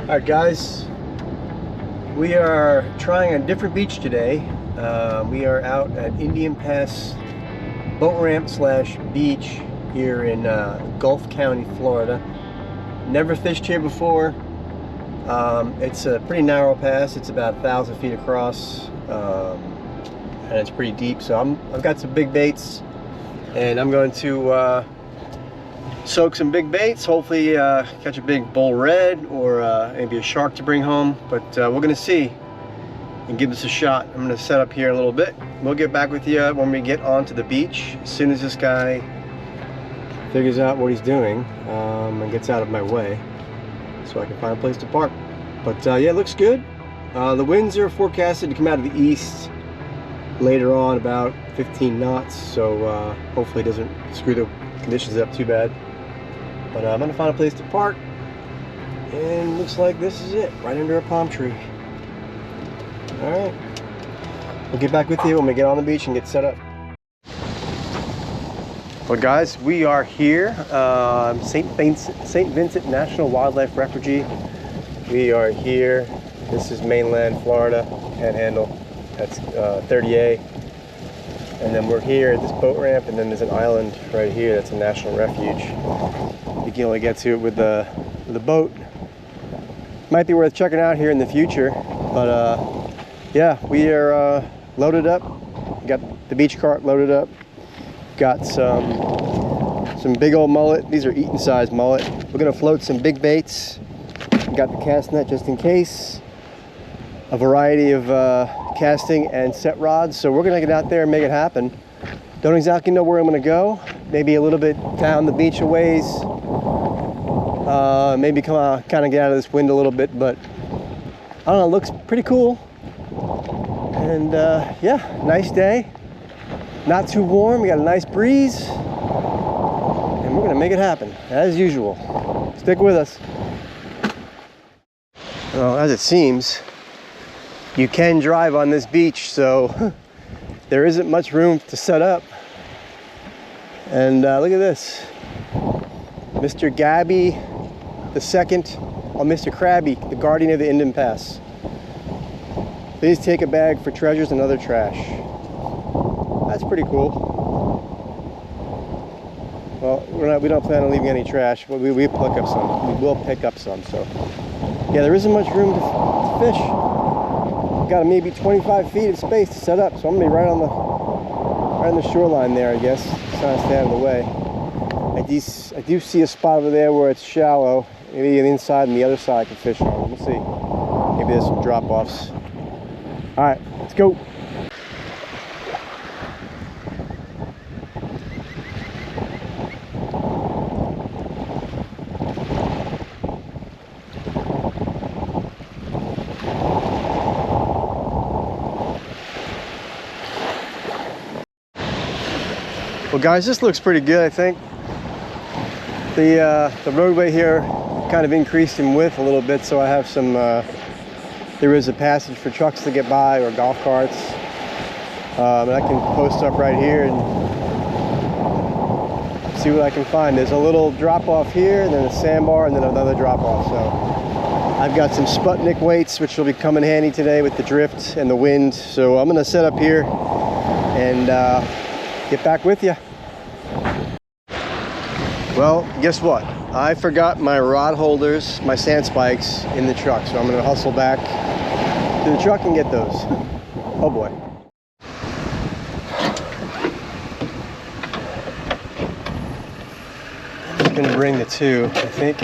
Alright guys, we are trying a different beach today. We are out at Indian Pass boat ramp slash beach here in Gulf County, Florida. Never fished here before. It's a pretty narrow pass. It's about 1,000 feet across, and it's pretty deep. So I've got some big baits, and I'm going to soak some big baits, hopefully catch a big bull red or maybe a shark to bring home, but we're gonna see and give this a shot. I'm gonna set up here a little bit. We'll get back with you when we get onto the beach, as soon as this guy figures out what he's doing and gets out of my way so I can find a place to park. But yeah, it looks good. The winds are forecasted to come out of the east later on, about 15 knots, so hopefully it doesn't screw the conditions up too bad. But I'm gonna find a place to park, and looks like this is it, right under a palm tree. All right, we'll get back with you when we get on the beach and get set up. Well guys, we are here, St. Vincent National Wildlife Refuge. We are here. This is mainland Florida, Panhandle. That's 30A. And then we're here at this boat ramp, and then there's an island right here that's a national refuge. You can only get to it with the boat. Might be worth checking out here in the future, but yeah, we are loaded up. Got the beach cart loaded up. Got some big old mullet. These are eating size mullet. We're gonna float some big baits. Got the cast net just in case. A variety of casting and set rods, so we're gonna get out there and make it happen. Don't exactly know where I'm gonna go. Maybe a little bit down the beach a ways. Maybe come out, kind of get out of this wind a little bit, but I don't know, it looks pretty cool. And yeah, nice day. Not too warm, we got a nice breeze. And we're gonna make it happen, as usual. Stick with us. Well, as it seems, you can drive on this beach, so there isn't much room to set up. And look at this. Mr. Gabby II, or Mr. Krabby, the guardian of the Indian Pass. Please take a bag for treasures and other trash. That's pretty cool. Well, we don't plan on leaving any trash, but we pick up some. We will pick up some, so. Yeah, there isn't much room to fish. Got maybe 25 feet of space to set up, so I'm gonna be right on the shoreline there, I guess. Trying to stay out of the way. I do see a spot over there where it's shallow. Maybe the inside and the other side I can fish on. We'll see. Maybe there's some drop-offs. All right, let's go. Well guys, this looks pretty good, I think. The roadway here kind of increased in width a little bit, so I have some, there is a passage for trucks to get by, or golf carts. And I can post up right here and see what I can find. There's a little drop off here, and then a sandbar, and then another drop off. So I've got some Sputnik weights, which will be coming handy today with the drift and the wind. So I'm gonna set up here and get back with you. Well, guess what? I forgot my rod holders, my sand spikes in the truck, so I'm gonna hustle back to the truck and get those. Oh boy. I'm gonna bring the two, I think.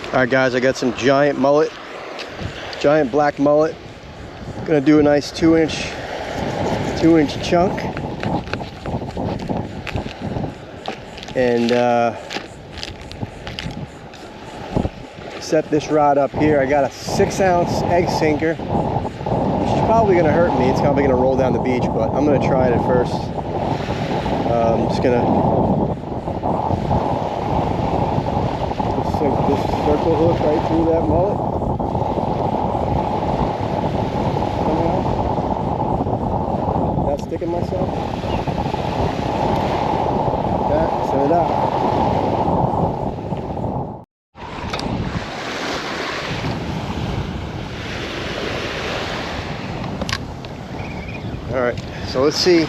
All right guys, I got some giant mullet. Giant black mullet. Gonna do a nice 2-inch chunk, and set this rod up here. I got a 6-ounce egg sinker, which is probably gonna hurt me. It's probably gonna roll down the beach, but I'm gonna try it at first. I'm just gonna sink this circle hook right through that mullet. Sticking myself. All right, so let's see.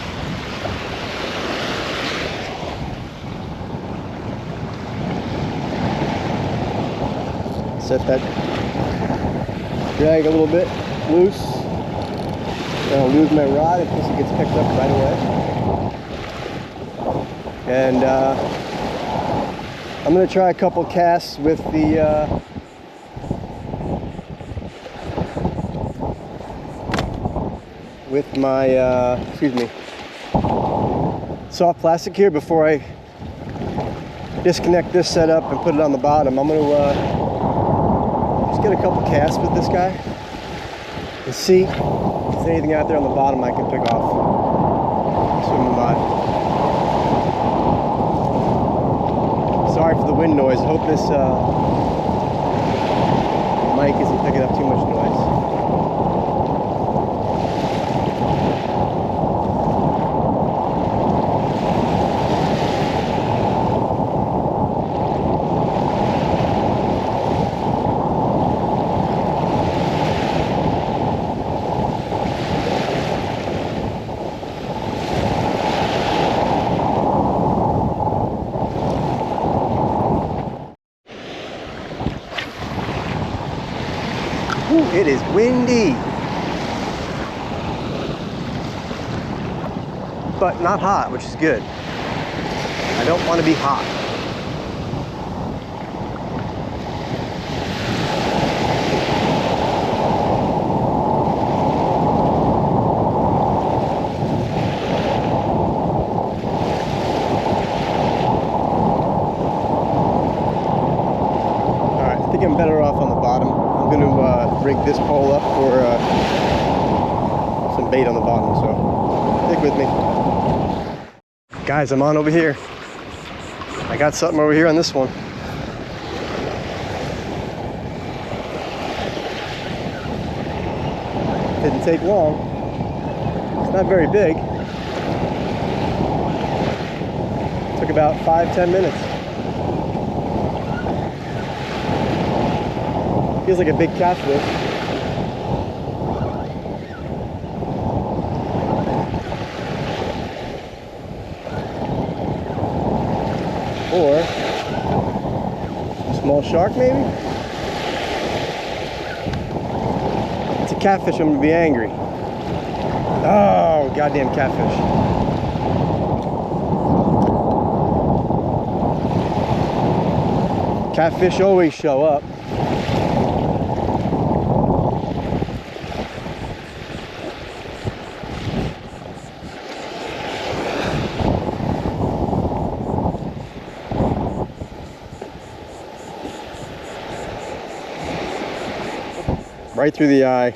Set that drag a little bit loose. I'll lose my rod in case it gets picked up right away. And I'm going to try a couple casts with the with my excuse me, soft plastic here before I disconnect this setup and put it on the bottom. I'm going to just get a couple casts with this guy and see if there's anything out there on the bottom I can pick off. Swimming by. Sorry for the wind noise. I hope this mic isn't picking up too much noise. Ooh, it is windy, but not hot, which is good. I don't want to be hot. All right, I think I'm better off on the bottom. I'm going to rig this pole up for some bait on the bottom, so stick with me. Guys, I'm on over here. I got something over here on this one. Didn't take long. It's not very big. Took about 5-10 minutes. Feels like a big catfish. Or a small shark, maybe? It's a catfish, I'm gonna be angry. Oh, goddamn catfish. Catfish always show up. Right through the eye.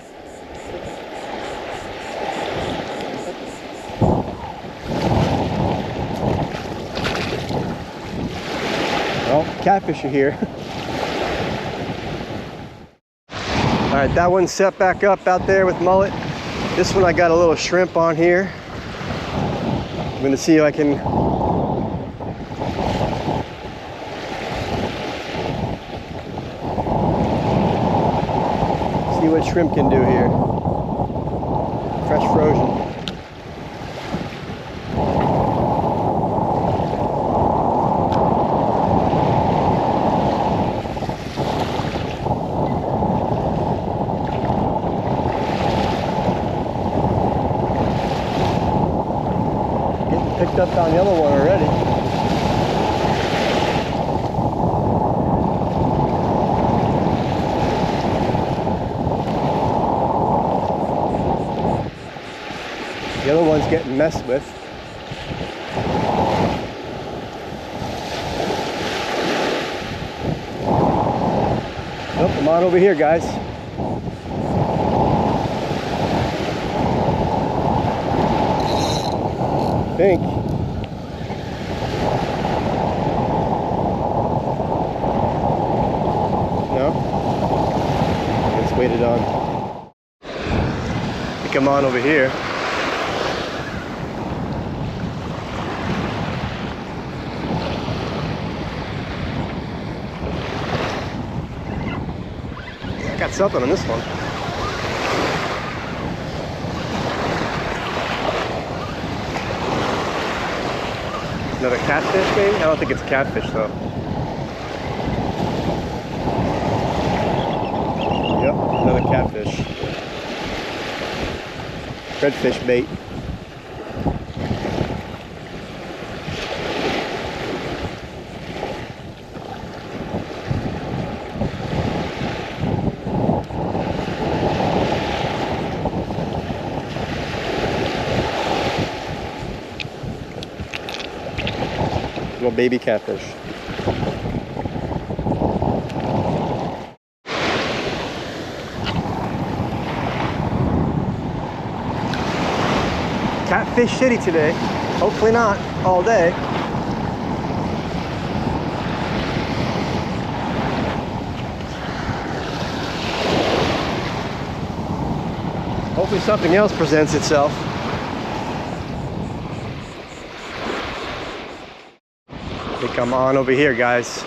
Well, catfish are here. All right, that one's set back up out there with mullet. This one I got a little shrimp on here. I'm gonna see if I can see what shrimp can do here. Fresh frozen. Getting picked up on the other one already. The other one's getting messed with. Oh, come on over here, guys. Think. No? Let's wait it on. I think I'm on over here. Got something on this one. Another catfish, maybe? I don't think it's a catfish, though. Yep, another catfish. Redfish bait. Little baby catfish. Catfish City today. Hopefully not all day. Hopefully something else presents itself. I think I'm on over here, guys.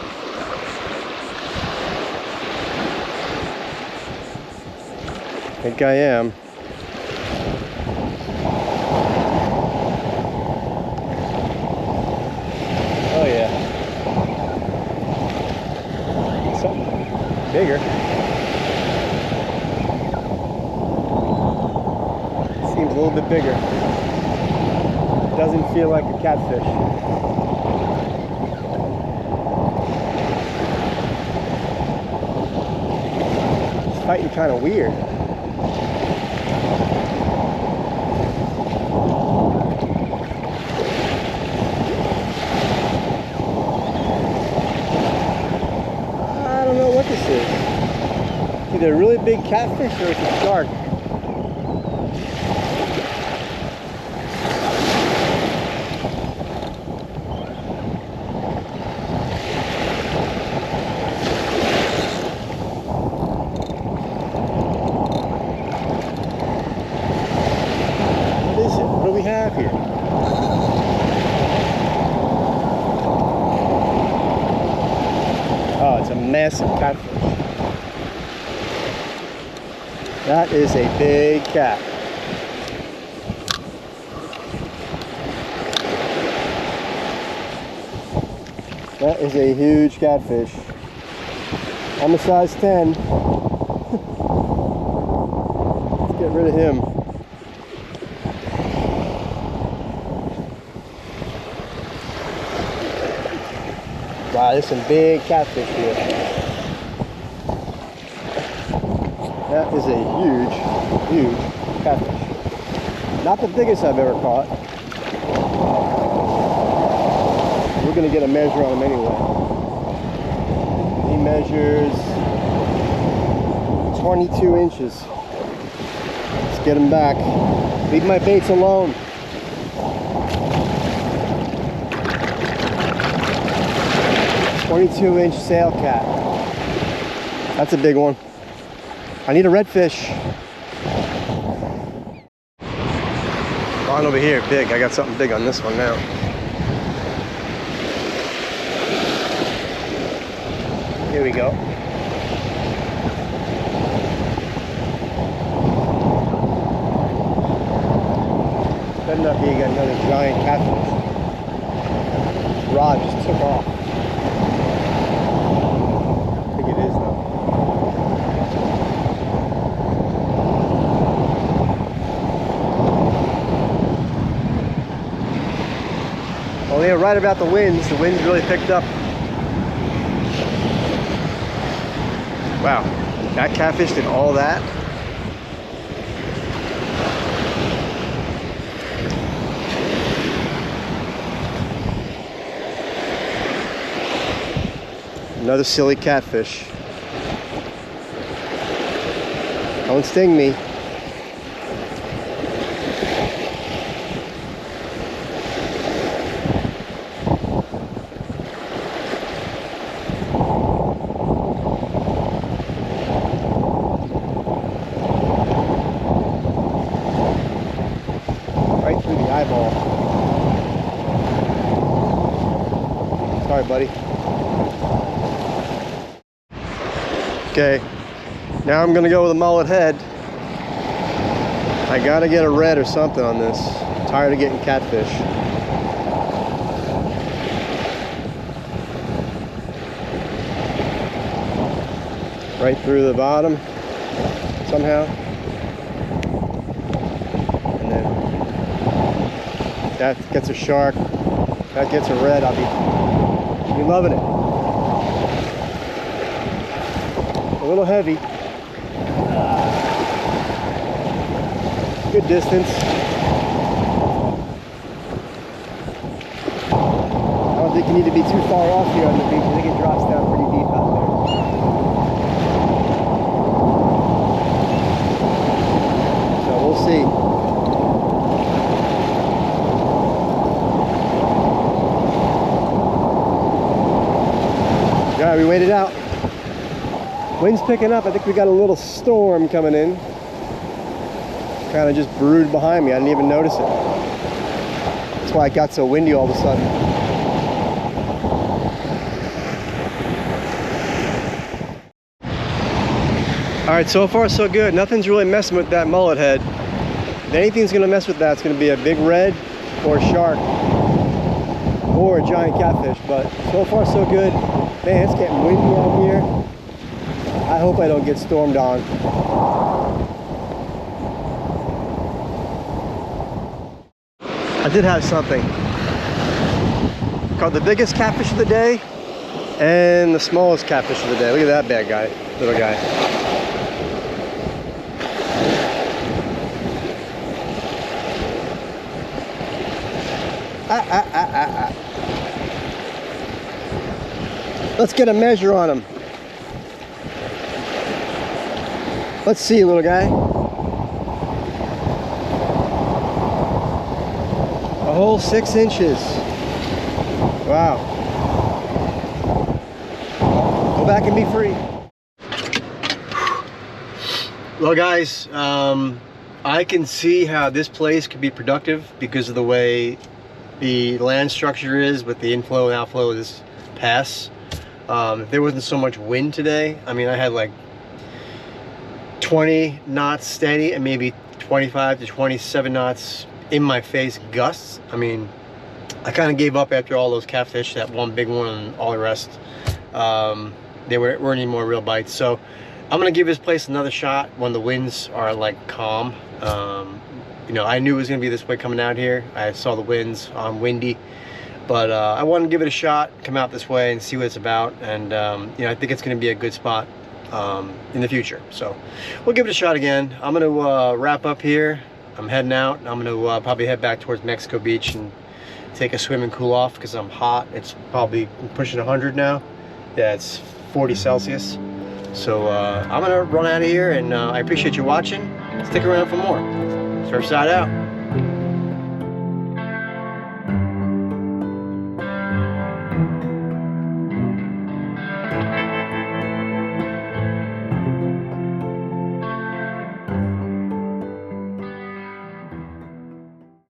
I think I am. Oh yeah. Something bigger. Seems a little bit bigger. Doesn't feel like a catfish. It's fighting kind of weird. I don't know what this is. Either a really big catfish or it's a shark. What do we have here? Oh, it's a massive catfish. That is a big cat. That is a huge catfish. I'm a size 10. Let's get rid of him. Wow, there's some big catfish here. That is a huge, huge catfish. Not the biggest I've ever caught. We're gonna get a measure on him anyway. He measures 22 inches. Let's get him back. Leave my baits alone. "22-inch sail cat." That's a big one. I need a redfish. On over here, big. I got something big on this one now. Here we go. Better not be another giant catfish. This rod just took off. I think it is though. Well, they were right about the winds. The winds really picked up. Wow, that catfish did all that? Another silly catfish. Don't sting me. Right through the eyeball. Sorry, buddy. Okay, now I'm gonna go with a mullet head. I gotta get a red or something on this. I'm tired of getting catfish. right through the bottom somehow. And then that gets a shark, that gets a red. I'll be loving it. A little heavy. Good distance. I don't think you need to be too far off here on the beach. I think it drops down pretty deep out there. So we'll see. Yeah, we waited out. Wind's picking up. I think we got a little storm coming in. Kind of just brewed behind me. I didn't even notice it. That's why it got so windy all of a sudden. All right, so far so good. Nothing's really messing with that mullet head. If anything's gonna mess with that, it's gonna be a big red or a shark or a giant catfish. But so far so good. Man, it's getting windy out here. I hope I don't get stormed on. I did have something called the biggest catfish of the day and the smallest catfish of the day. Look at that bad guy, little guy. Let's get a measure on him. Let's see, little guy. A whole 6 inches. Wow. Go back and be free. Well, guys, I can see how this place could be productive because of the way the land structure is with the inflow and outflow of this pass. If there wasn't so much wind today, I mean, I had like 20 knots steady and maybe 25 to 27 knots in my face gusts. I mean, I kind of gave up after all those catfish, that one big one and all the rest. There weren't any more real bites. So I'm gonna give this place another shot when the winds are like calm. You know, I knew it was gonna be this way coming out here. I saw the winds on windy, but I wanted to give it a shot, come out this way and see what it's about. And you know, I think it's gonna be a good spot in the future. So we'll give it a shot again. I'm gonna wrap up here. I'm heading out. I'm gonna probably head back towards Mexico Beach and take a swim and cool off because I'm hot. It's probably pushing 100 now. Yeah, it's 40 Celsius. So I'm gonna run out of here, and I appreciate you watching. Stick around for more. Surfside out.